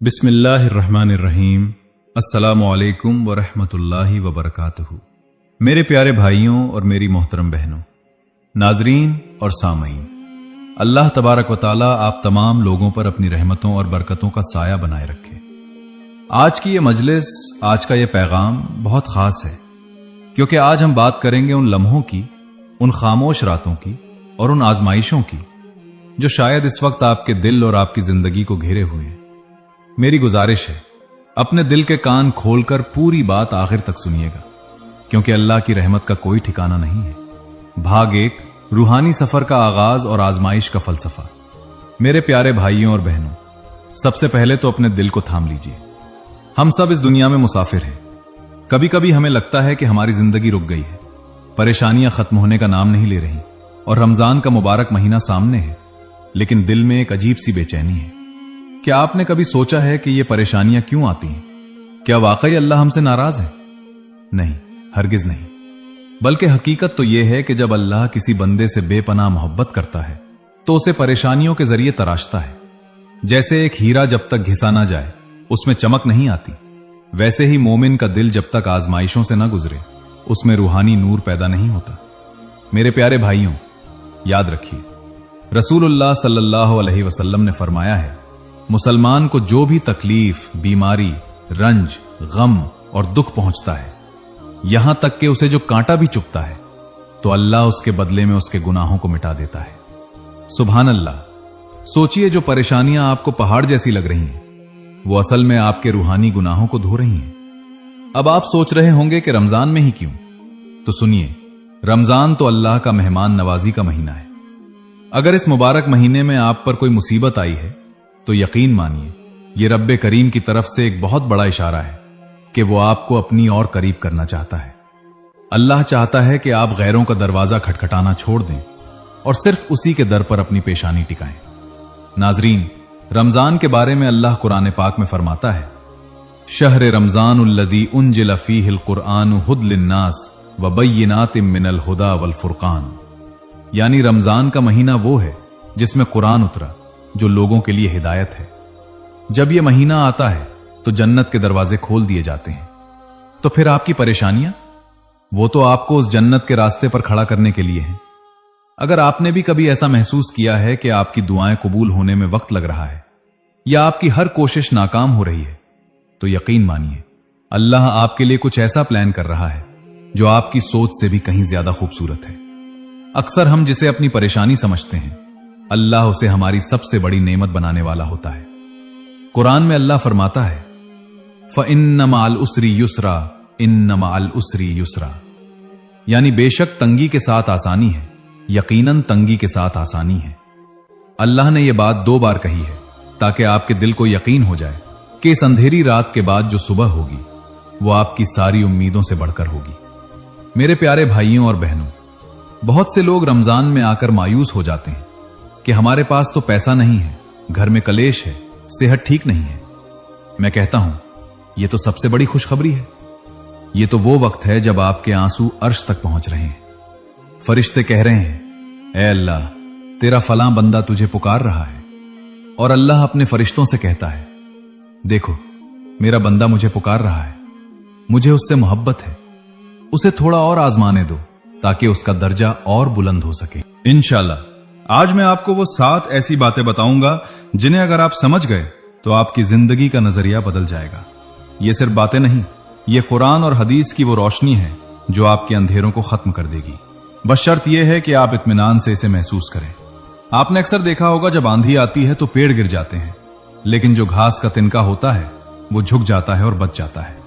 बिस्मिल्लाहिर्रहमानिर्रहीम। अस्सलामु अलैकुम वरहमतुल्लाहि वबरकातुहू। मेरे प्यारे भाइयों और मेरी मोहतरम बहनों, नाजरीन और सामईन, अल्लाह तबारक व तआला आप तमाम लोगों पर अपनी रहमतों और बरकतों का साया बनाए रखे। आज की ये मजलिस, आज का ये पैगाम बहुत खास है, क्योंकि आज हम बात करेंगे उन लम्हों की, उन खामोश रातों की और उन आजमाइशों की जो शायद इस वक्त आपके दिल और आपकी जिंदगी को घेरे हुए हैं। मेरी गुजारिश है, अपने दिल के कान खोलकर पूरी बात आखिर तक सुनिएगा, क्योंकि अल्लाह की रहमत का कोई ठिकाना नहीं है। भाग 1, रूहानी सफर का आगाज और आजमाइश का फलसफा। मेरे प्यारे भाइयों और बहनों, सबसे पहले तो अपने दिल को थाम लीजिए। हम सब इस दुनिया में मुसाफिर हैं। कभी कभी हमें लगता है कि हमारी जिंदगी रुक गई है, परेशानियां खत्म होने का नाम नहीं ले रही और रमजान का मुबारक महीना सामने है, लेकिन दिल में एक अजीब सी बेचैनी है। क्या आपने कभी सोचा है कि ये परेशानियां क्यों आती हैं? क्या वाकई अल्लाह हमसे नाराज है? नहीं, हरगिज नहीं। बल्कि हकीकत तो यह है कि जब अल्लाह किसी बंदे से बेपनाह मोहब्बत करता है तो उसे परेशानियों के जरिए तराशता है। जैसे एक हीरा जब तक घिसा ना जाए उसमें चमक नहीं आती, वैसे ही मोमिन का दिल जब तक आजमाइशों से ना गुजरे उसमें रूहानी नूर पैदा नहीं होता। मेरे प्यारे भाइयों, याद रखिए, रसूलुल्लाह सल्लल्लाहु अलैहि वसल्लम ने फरमाया है, मुसलमान को जो भी तकलीफ, बीमारी, रंज, गम और दुख पहुंचता है, यहां तक कि उसे जो कांटा भी चुभता है, तो अल्लाह उसके बदले में उसके गुनाहों को मिटा देता है। सुभान अल्लाह। सोचिए, जो परेशानियां आपको पहाड़ जैसी लग रही हैं, वो असल में आपके रूहानी गुनाहों को धो रही हैं। अब आप सोच रहे होंगे कि रमजान में ही क्यों? तो सुनिए, रमजान तो अल्लाह का मेहमान नवाजी का महीना है। अगर इस मुबारक महीने में आप पर कोई मुसीबत आई है तो यकीन मानिए, ये रब्बे करीम की तरफ से एक बहुत बड़ा इशारा है कि वो आपको अपनी और करीब करना चाहता है। अल्लाह चाहता है कि आप गैरों का दरवाजा खटखटाना छोड़ दें और सिर्फ उसी के दर पर अपनी पेशानी टिकाएं। नाजरीन, रमजान के बारे में अल्लाह कुरान पाक में फरमाता है, शहर रमजानुल्लज़ी उन्जिल फ़ीहिल कुरआनु हुदल लिन्नास व बय्यिनातिम मिनल हुदा वल फुरकान। यानी रमजान का महीना वो है जिसमें कुरान उतरा, जो लोगों के लिए हिदायत है। जब यह महीना आता है तो जन्नत के दरवाजे खोल दिए जाते हैं। तो फिर आपकी परेशानियां, वो तो आपको उस जन्नत के रास्ते पर खड़ा करने के लिए हैं। अगर आपने भी कभी ऐसा महसूस किया है कि आपकी दुआएं कबूल होने में वक्त लग रहा है या आपकी हर कोशिश नाकाम हो रही है, तो यकीन मानिए, अल्लाह आपके लिए कुछ ऐसा प्लान कर रहा है जो आपकी सोच से भी कहीं ज्यादा खूबसूरत है। अक्सर हम जिसे अपनी परेशानी समझते हैं, अल्लाह उसे हमारी सबसे बड़ी नेमत बनाने वाला होता है। कुरान में अल्लाह फरमाता है, फ़इन्न मअल उसरी युसरा इन्न मअल उसरी युसरा। यानी बेशक तंगी के साथ आसानी है, यकीनन तंगी के साथ आसानी है। अल्लाह ने यह बात 2 बार कही है ताकि आपके दिल को यकीन हो जाए कि इस अंधेरी रात के बाद जो सुबह होगी वो आपकी सारी उम्मीदों से बढ़कर होगी। मेरे प्यारे भाइयों और बहनों, बहुत से लोग रमजान में आकर मायूस हो जाते हैं कि हमारे पास तो पैसा नहीं है, घर में कलेश है, सेहत ठीक नहीं है। मैं कहता हूं, यह तो सबसे बड़ी खुशखबरी है। यह तो वो वक्त है जब आपके आंसू अर्श तक पहुंच रहे हैं। फरिश्ते कह रहे हैं, ऐ अल्लाह, तेरा फलां बंदा तुझे पुकार रहा है। और अल्लाह अपने फरिश्तों से कहता है, देखो, मेरा बंदा मुझे पुकार रहा है, मुझे उससे मोहब्बत है, उसे थोड़ा और आजमाने दो ताकि उसका दर्जा और बुलंद हो सके। इंशाअल्लाह आज मैं आपको वो 7 ऐसी बातें बताऊंगा जिन्हें अगर आप समझ गए तो आपकी जिंदगी का नजरिया बदल जाएगा। ये सिर्फ बातें नहीं, ये कुरान और हदीस की वो रोशनी है जो आपके अंधेरों को खत्म कर देगी। बस शर्त यह है कि आप इत्मीनान से इसे महसूस करें। आपने अक्सर देखा होगा, जब आंधी आती है तो पेड़ गिर जाते हैं, लेकिन जो घास का तिनका होता है वो झुक जाता है और बच जाता है।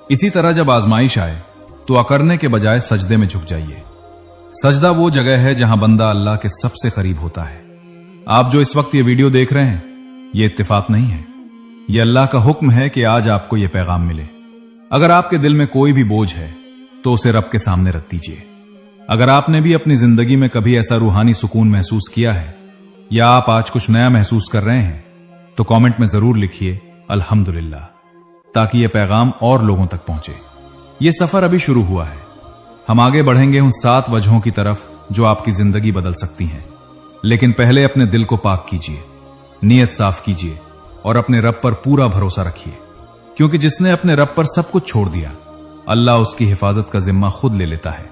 इसी तरह जब आजमाइश आए तो अकड़ने के बजाय सजदे में झुक जाइए। सजदा वो जगह है जहां बंदा अल्लाह के सबसे करीब होता है। आप जो इस वक्त ये वीडियो देख रहे हैं, ये इत्तेफाक नहीं है, ये अल्लाह का हुक्म है कि आज आपको ये पैगाम मिले। अगर आपके दिल में कोई भी बोझ है तो उसे रब के सामने रख दीजिए। अगर आपने भी अपनी जिंदगी में कभी ऐसा रूहानी सुकून महसूस किया है या आप आज कुछ नया महसूस कर रहे हैं, तो कमेंट में जरूर लिखिए अल्हम्दुलिल्लाह, ताकि यह पैगाम और लोगों तक पहुंचे। यह सफर अभी शुरू हुआ है। हम आगे बढ़ेंगे उन 7 वजहों की तरफ जो आपकी जिंदगी बदल सकती हैं। लेकिन पहले अपने दिल को पाक कीजिए, नीयत साफ कीजिए और अपने रब पर पूरा भरोसा रखिए, क्योंकि जिसने अपने रब पर सब कुछ छोड़ दिया, अल्लाह उसकी हिफाजत का जिम्मा खुद ले लेता है।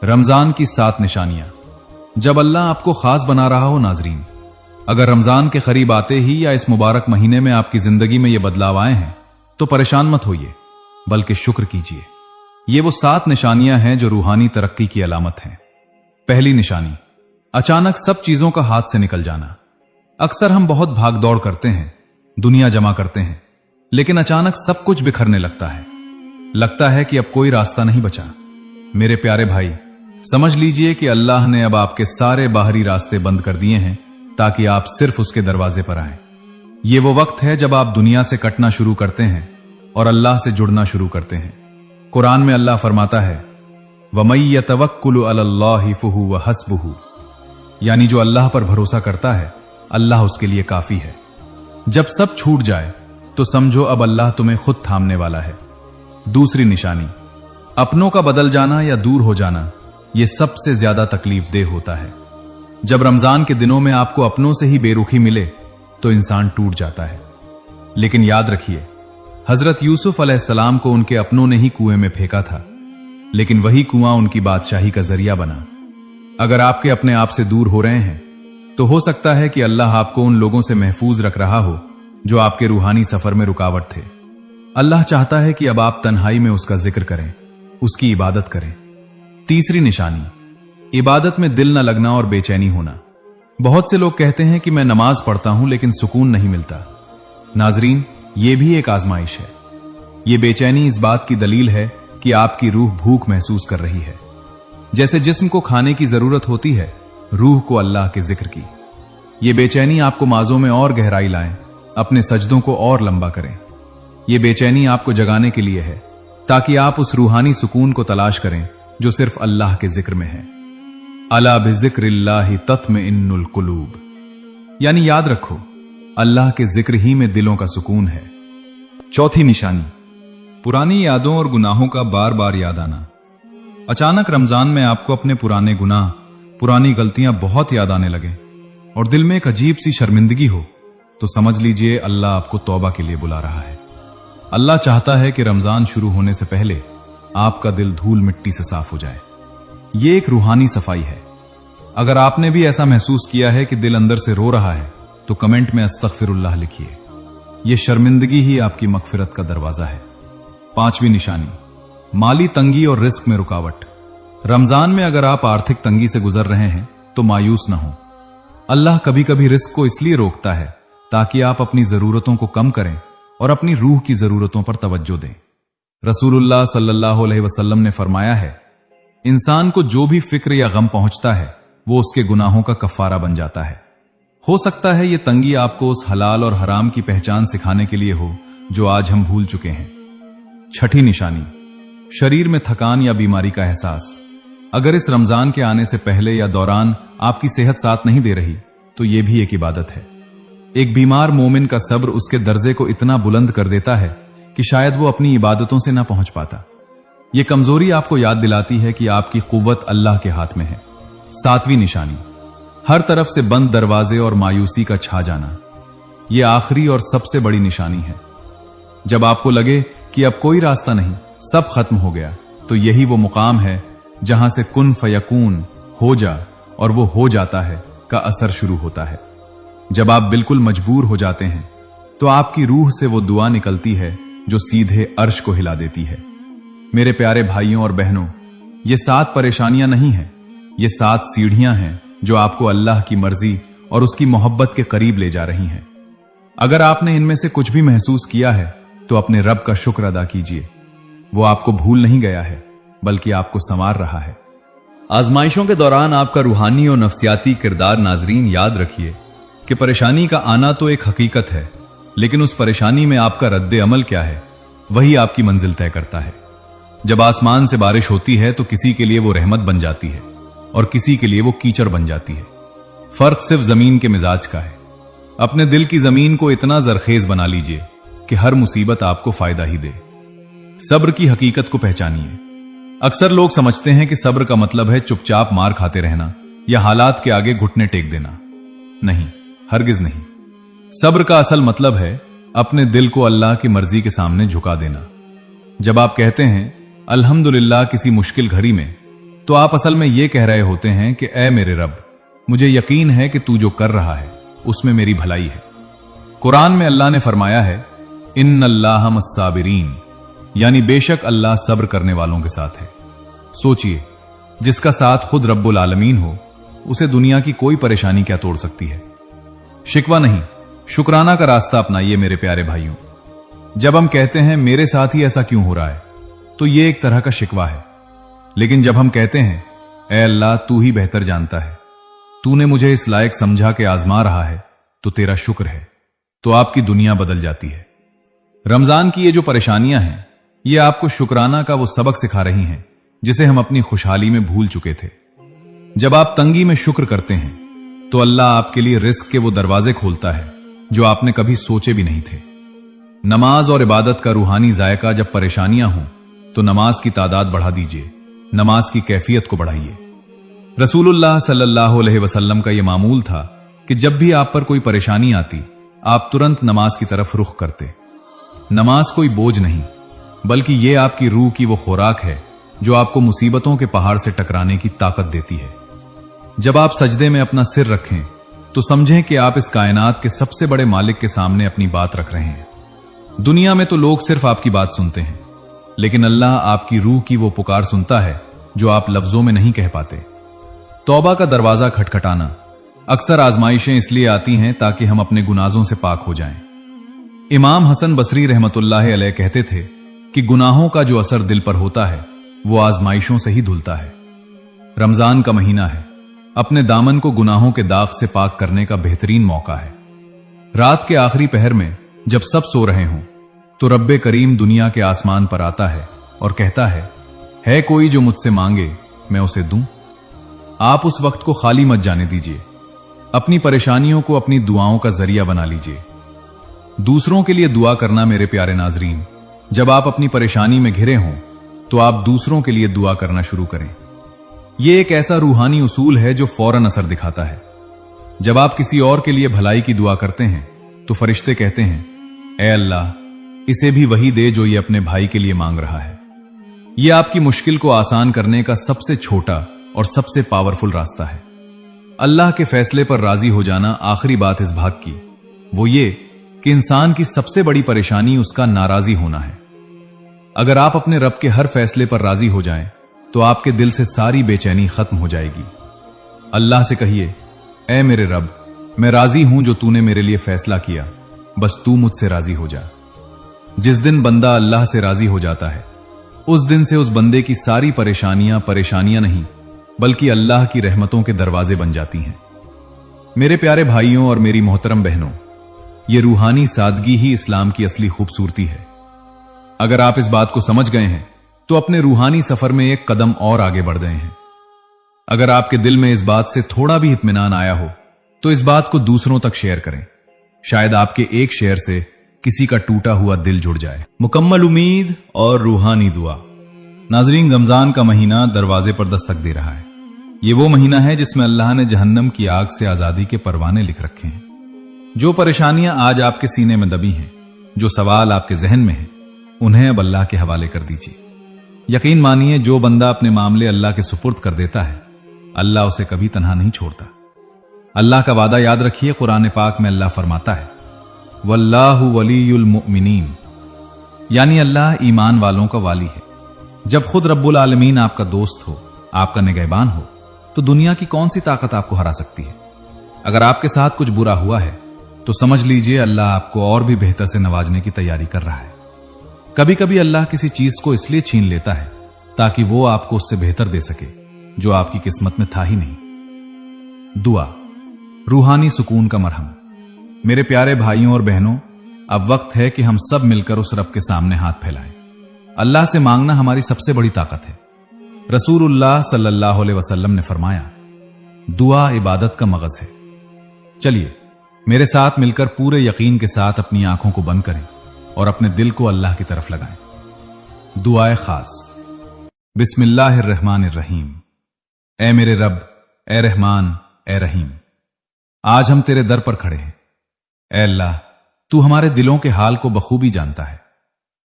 रमजान की 7 निशानियां। जब अल्लाह आपको खास बना रहा हो नाजरीन, अगर रमजान के करीब आते ही या इस मुबारक महीने में आपकी जिंदगी में ये बदलाव आए हैं तो परेशान मत होइए, बल्कि शुक्र कीजिए। ये वो 7 निशानियां हैं जो रूहानी तरक्की की अलामत हैं। पहली निशानी, अचानक सब चीजों का हाथ से निकल जाना। अक्सर हम बहुत भागदौड़ करते हैं, दुनिया जमा करते हैं, लेकिन अचानक सब कुछ बिखरने लगता है कि अब कोई रास्ता नहीं बचा। मेरे प्यारे भाई, समझ लीजिए कि अल्लाह ने अब आपके सारे बाहरी रास्ते बंद कर दिए हैं ताकि आप सिर्फ उसके दरवाजे पर आएं। ये वो वक्त है जब आप दुनिया से कटना शुरू करते हैं और अल्लाह से जुड़ना शुरू करते हैं। कुरान में अल्लाह फरमाता है, वमई यतवक्कुलु अलल्लाहि फहुव हस्बुहु, यानी जो अल्लाह पर भरोसा करता है अल्लाह उसके लिए काफी है। जब सब छूट जाए तो समझो अब अल्लाह तुम्हें खुद थामने वाला है। दूसरी निशानी, अपनों का बदल जाना या दूर हो जाना, यह सबसे ज्यादा तकलीफ देह होता है। जब रमजान के दिनों में आपको अपनों से ही बेरुखी मिले तो इंसान टूट जाता है। लेकिन याद रखिए, हजरत यूसुफ अलैहिस्सलाम को उनके अपनों ने ही कुएं में फेंका था, लेकिन वही कुआं उनकी बादशाही का जरिया बना। अगर आपके अपने आप से दूर हो रहे हैं तो हो सकता है कि अल्लाह आपको उन लोगों से महफूज रख रहा हो जो आपके रूहानी सफर में रुकावट थे। अल्लाह चाहता है कि अब आप तन्हाई में उसका जिक्र करें, उसकी इबादत करें। तीसरी निशानी, इबादत में दिल न लगना और बेचैनी होना। बहुत से लोग कहते हैं कि मैं नमाज पढ़ता हूं लेकिन सुकून नहीं मिलता। नाजरीन, ये भी एक आजमाइश है। ये बेचैनी इस बात की दलील है कि आपकी रूह भूख महसूस कर रही है। जैसे जिस्म को खाने की जरूरत होती है, रूह को अल्लाह के जिक्र की। ये बेचैनी आपको माज़ों में और गहराई लाएं, अपने सजदों को और लंबा करें। ये बेचैनी आपको जगाने के लिए है ताकि आप उस रूहानी सुकून को तलाश करें जो सिर्फ अल्लाह के जिक्र में है। अला बिज़िक्रिल्लाहि तत्मइन्नुल कुलूब, यानी याद रखो, अल्लाह के जिक्र ही में दिलों का सुकून है। चौथी निशानी, पुरानी यादों और गुनाहों का बार बार याद आना। अचानक रमजान में आपको अपने पुराने गुनाह, पुरानी गलतियां बहुत याद आने लगे और दिल में एक अजीब सी शर्मिंदगी हो, तो समझ लीजिए अल्लाह आपको तौबा के लिए बुला रहा है। अल्लाह चाहता है कि रमजान शुरू होने से पहले आपका दिल धूल मिट्टी से साफ हो जाए। यह एक रूहानी सफाई है। अगर आपने भी ऐसा महसूस किया है कि दिल अंदर से रो रहा है तो कमेंट में अस्तगफिरुल्लाह लिखिए। यह शर्मिंदगी ही आपकी मगफिरत का दरवाजा है। पांचवी निशानी, माली तंगी और रिस्क में रुकावट। रमजान में अगर आप आर्थिक तंगी से गुजर रहे हैं तो मायूस न हो। अल्लाह कभी कभी रिस्क को इसलिए रोकता है ताकि आप अपनी जरूरतों को कम करें और अपनी रूह की जरूरतों पर तवज्जो दें। रसूलुल्लाह सल्लल्लाहु अलैहि वसल्लम ने फरमाया है, इंसान को जो भी फिक्र या गम पहुंचता है वो उसके गुनाहों का कफ्फारा बन जाता है। हो सकता है ये तंगी आपको उस हलाल और हराम की पहचान सिखाने के लिए हो जो आज हम भूल चुके हैं। छठी निशानी, शरीर में थकान या बीमारी का एहसास। अगर इस रमजान के आने से पहले या दौरान आपकी सेहत साथ नहीं दे रही तो यह भी एक इबादत है। एक बीमार मोमिन का सब्र उसके दर्जे को इतना बुलंद कर देता है कि शायद वो अपनी इबादतों से ना पहुंच पाता। यह कमजोरी आपको याद दिलाती है कि आपकी कुव्वत अल्लाह के हाथ में है। सातवीं निशानी, हर तरफ से बंद दरवाजे और मायूसी का छा जाना। यह आखिरी और सबसे बड़ी निशानी है। जब आपको लगे कि अब कोई रास्ता नहीं, सब खत्म हो गया, तो यही वो मुकाम है जहां से कुन फयकून, हो जा और वो हो जाता है का असर शुरू होता है। जब आप बिल्कुल मजबूर हो जाते हैं तो आपकी रूह से वो दुआ निकलती है जो सीधे अर्श को हिला देती है। मेरे प्यारे भाइयों और बहनों, ये 7 परेशानियां नहीं हैं, ये 7 सीढ़ियां हैं जो आपको अल्लाह की मर्जी और उसकी मोहब्बत के करीब ले जा रही हैं। अगर आपने इनमें से कुछ भी महसूस किया है तो अपने रब का शुक्र अदा कीजिए। वो आपको भूल नहीं गया है बल्कि आपको संवार रहा है। आजमाइशों के दौरान आपका रूहानी और नफ्सियाती किरदार, नाजरीन याद रखिए कि परेशानी का आना तो एक हकीकत है, लेकिन उस परेशानी में आपका रद्द अमल क्या है वही आपकी मंजिल तय करता है। जब आसमान से बारिश होती है तो किसी के लिए वो रहमत बन जाती है और किसी के लिए वो कीचड़ बन जाती है। फर्क सिर्फ जमीन के मिजाज का है। अपने दिल की जमीन को इतना जरखेज बना लीजिए कि हर मुसीबत आपको फायदा ही दे। सब्र की हकीकत को पहचानिए। अक्सर लोग समझते हैं कि सब्र का मतलब है चुपचाप मार खाते रहना या हालात के आगे घुटने टेक देना। नहीं, हरगिज नहीं। सब्र का असल मतलब है अपने दिल को अल्लाह की मर्जी के सामने झुका देना। जब आप कहते हैं अल्हम्दुलिल्लाह किसी मुश्किल घड़ी में, तो आप असल में यह कह रहे होते हैं कि ऐ मेरे रब, मुझे यकीन है कि तू जो कर रहा है उसमें मेरी भलाई है। कुरान में अल्लाह ने फरमाया है इन्नल्लाह मस्साबिरीन, यानी बेशक अल्लाह सब्र करने वालों के साथ है। सोचिए, जिसका साथ खुद रब्बुल आलमीन हो, उसे दुनिया की कोई परेशानी क्या तोड़ सकती है। शिकवा नहीं, शुक्राना का रास्ता अपनाइए मेरे प्यारे भाइयों। जब हम कहते हैं मेरे साथ ही ऐसा क्यों हो रहा है, तो यह एक तरह का शिकवा है। लेकिन जब हम कहते हैं ऐ अल्लाह, तू ही बेहतर जानता है, तूने मुझे इस लायक समझा के आजमा रहा है, तो तेरा शुक्र है, तो आपकी दुनिया बदल जाती है। रमजान की ये जो परेशानियां हैं, ये आपको शुक्राना का वो सबक सिखा रही हैं जिसे हम अपनी खुशहाली में भूल चुके थे। जब आप तंगी में शुक्र करते हैं, तो अल्लाह आपके लिए रिस्क के वो दरवाजे खोलता है जो आपने कभी सोचे भी नहीं थे। नमाज और इबादत का रूहानी जायका जब परेशानियां हों, तो नमाज की तादाद बढ़ा दीजिए, नमाज की कैफियत को बढ़ाइए। रसूलुल्लाह सल्लल्लाहु अलैहि वसल्लम का यह मामूल था कि जब भी आप पर कोई परेशानी आती, आप तुरंत नमाज की तरफ रुख करते। नमाज कोई बोझ नहीं, बल्कि यह आपकी रूह की वो खुराक है जो आपको मुसीबतों के पहाड़ से टकराने की ताकत देती है। जब आप सजदे में अपना सिर रखें, तो समझें कि आप इस कायनात के सबसे बड़े मालिक के सामने अपनी बात रख रहे हैं। दुनिया में तो लोग सिर्फ आपकी बात सुनते हैं, लेकिन अल्लाह आपकी रूह की वो पुकार सुनता है जो आप लफ्जों में नहीं कह पाते। तौबा का दरवाजा खटखटाना। अक्सर आजमाइशें इसलिए आती हैं ताकि हम अपने गुनाहों से पाक हो जाएं। इमाम हसन बसरी रहमतुल्लाह अलैह कहते थे कि गुनाहों का जो असर दिल पर होता है, वो आजमाइशों से ही धुलता है। रमजान का महीना है, अपने दामन को गुनाहों के दाग से पाक करने का बेहतरीन मौका है। रात के आखिरी पहर में जब सब सो रहे हों, तो रब्बे करीम दुनिया के आसमान पर आता है और कहता है कोई जो मुझसे मांगे मैं उसे दूं। आप उस वक्त को खाली मत जाने दीजिए। अपनी परेशानियों को अपनी दुआओं का जरिया बना लीजिए। दूसरों के लिए दुआ करना मेरे प्यारे नाजरीन, जब आप अपनी परेशानी में घिरे हों, तो आप दूसरों के लिए दुआ करना शुरू करें। यह एक ऐसा रूहानी उसूल है जो फौरन असर दिखाता है। जब आप किसी और के लिए भलाई की दुआ करते हैं, तो फरिश्ते कहते हैं ऐ अल्लाह, इसे भी वही दे जो ये अपने भाई के लिए मांग रहा है। यह आपकी मुश्किल को आसान करने का सबसे छोटा और सबसे पावरफुल रास्ता है। अल्लाह के फैसले पर राजी हो जाना आखिरी बात इस भाग की, वो ये कि इंसान की सबसे बड़ी परेशानी उसका नाराजी होना है। अगर आप अपने रब के हर फैसले पर राजी हो जाएं, तो आपके दिल से सारी बेचैनी खत्म हो जाएगी। अल्लाह से कहिए ऐ मेरे रब, मैं राजी हूं जो तूने मेरे लिए फैसला किया, बस तू मुझसे राजी हो जा। जिस दिन बंदा अल्लाह से राजी हो जाता है, उस दिन से उस बंदे की सारी परेशानियां नहीं, बल्कि अल्लाह की रहमतों के दरवाजे बन जाती हैं। मेरे प्यारे भाइयों और मेरी मोहतरम बहनों, ये रूहानी सादगी ही इस्लाम की असली खूबसूरती है। अगर आप इस बात को समझ गए हैं, तो अपने रूहानी सफर में एक कदम और आगे बढ़ गए हैं। अगर आपके दिल में इस बात से थोड़ा भी इत्मीनान आया हो, तो इस बात को दूसरों तक शेयर करें। शायद आपके एक शेयर से किसी का टूटा हुआ दिल जुड़ जाए। मुकम्मल उम्मीद और रूहानी दुआ। नाजरीन, रमजान का महीना दरवाजे पर दस्तक दे रहा है। ये वो महीना है जिसमें अल्लाह ने जहन्नम की आग से आजादी के परवाने लिख रखे हैं। जो परेशानियां आज आपके सीने में दबी हैं, जो सवाल आपके जहन में हैं, उन्हें अब अल्लाह के हवाले कर दीजिए। यकीन मानिए, जो बंदा अपने मामले अल्लाह के सुपुर्द कर देता है, अल्लाह उसे कभी तन्हा नहीं छोड़ता। अल्लाह का वादा याद रखिए, कुरान पाक में अल्लाह फरमाता है वल्लाहु वलीयुल मुमिनीन, यानी अल्लाह ईमान वालों का वाली है। जब खुद रब्बुल आलमीन आपका दोस्त हो, आपका निगहबान हो, तो दुनिया की कौन सी ताकत आपको हरा सकती है। अगर आपके साथ कुछ बुरा हुआ है, तो समझ लीजिए अल्लाह आपको और भी बेहतर से नवाजने की तैयारी कर रहा है। कभी कभी अल्लाह किसी चीज को इसलिए छीन लेता है ताकि वो आपको उससे बेहतर दे सके जो आपकी किस्मत में था ही नहीं। दुआ, रूहानी सुकून का मरहम। मेरे प्यारे भाइयों और बहनों, अब वक्त है कि हम सब मिलकर उस रब के सामने हाथ फैलाएं। अल्लाह से मांगना हमारी सबसे बड़ी ताकत है। रसूलुल्लाह सल्लल्लाहु अलैहि वसल्लम ने फरमाया, दुआ इबादत का मगज है। चलिए मेरे साथ मिलकर पूरे यकीन के साथ अपनी आंखों को बंद करें और अपने दिल को अल्लाह की तरफ लगाएं। दुआए खास। बिस्मिल्लाहिर्रहमानिर्रहीम। ऐ मेरे रब, ऐ रहमान, ऐ रहीम, आज हम तेरे दर पर खड़े हैं। ऐ अल्लाह, तू हमारे दिलों के हाल को बखूबी जानता है।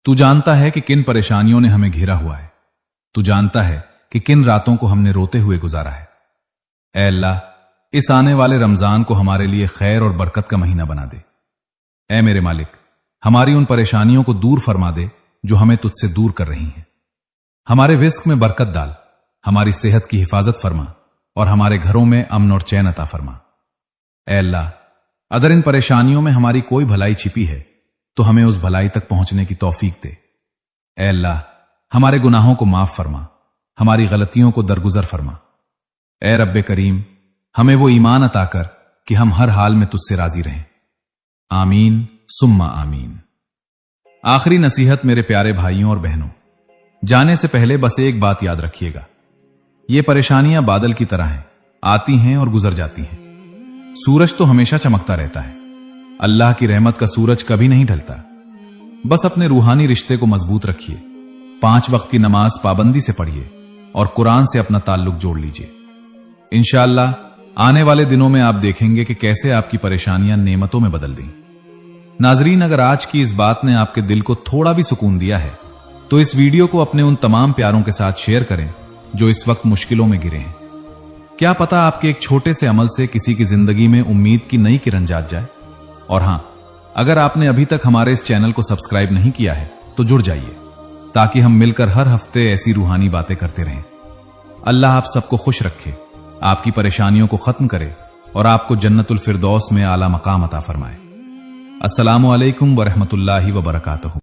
तू जानता है कि किन परेशानियों ने हमें घेरा हुआ है। तू जानता है कि किन रातों को हमने रोते हुए गुजारा है। ऐ अल्लाह, इस आने वाले रमजान को हमारे लिए खैर और बरकत का महीना बना दे। ऐ मेरे मालिक, हमारी उन परेशानियों को दूर फरमा दे जो हमें तुझसे दूर कर रही हैं। हमारे रिस्क में बरकत डाल, हमारी सेहत की हिफाजत फरमा और हमारे घरों में अमन और चैन अता फरमा। ऐ अल्लाह, अगर इन परेशानियों में हमारी कोई भलाई छिपी है तो हमें उस भलाई तक पहुंचने की तौफीक दे। ऐ अल्लाह, हमारे गुनाहों को माफ फरमा, हमारी गलतियों को दरगुजर फरमा। ऐ रब्बे करीम, हमें वो ईमान अता कर कि हम हर हाल में तुझसे राजी रहें। आमीन सुम्मा आमीन। आखिरी नसीहत मेरे प्यारे भाइयों और बहनों, जाने से पहले बस एक बात याद रखिएगा, ये परेशानियां बादल की तरह हैं, आती हैं और गुजर जाती हैं। सूरज तो हमेशा चमकता रहता है। अल्लाह की रहमत का सूरज कभी नहीं ढलता। बस अपने रूहानी रिश्ते को मजबूत रखिए, 5 वक्त की नमाज पाबंदी से पढ़िए और कुरान से अपना ताल्लुक जोड़ लीजिए। इंशाअल्लाह आने वाले दिनों में आप देखेंगे कि कैसे आपकी परेशानियां नेमतों में बदल दी। नाजरीन, अगर आज की इस बात ने आपके दिल को थोड़ा भी सुकून दिया है तो इस वीडियो को अपने उन तमाम प्यारों के साथ शेयर करें जो इस वक्त मुश्किलों में गिरे हैं। क्या पता आपके एक छोटे से अमल से किसी की जिंदगी में उम्मीद की नई किरण जाग जाए। और हां, अगर आपने अभी तक हमारे इस चैनल को सब्सक्राइब नहीं किया है तो जुड़ जाइए ताकि हम मिलकर हर हफ्ते ऐसी रूहानी बातें करते रहें। अल्लाह आप सबको खुश रखे, आपकी परेशानियों को खत्म करे और आपको जन्नतुल फिरदौस में आला मकाम अता फरमाए। अस्सलामु अलैकुम व रहमतुल्लाहि व बरकातहू।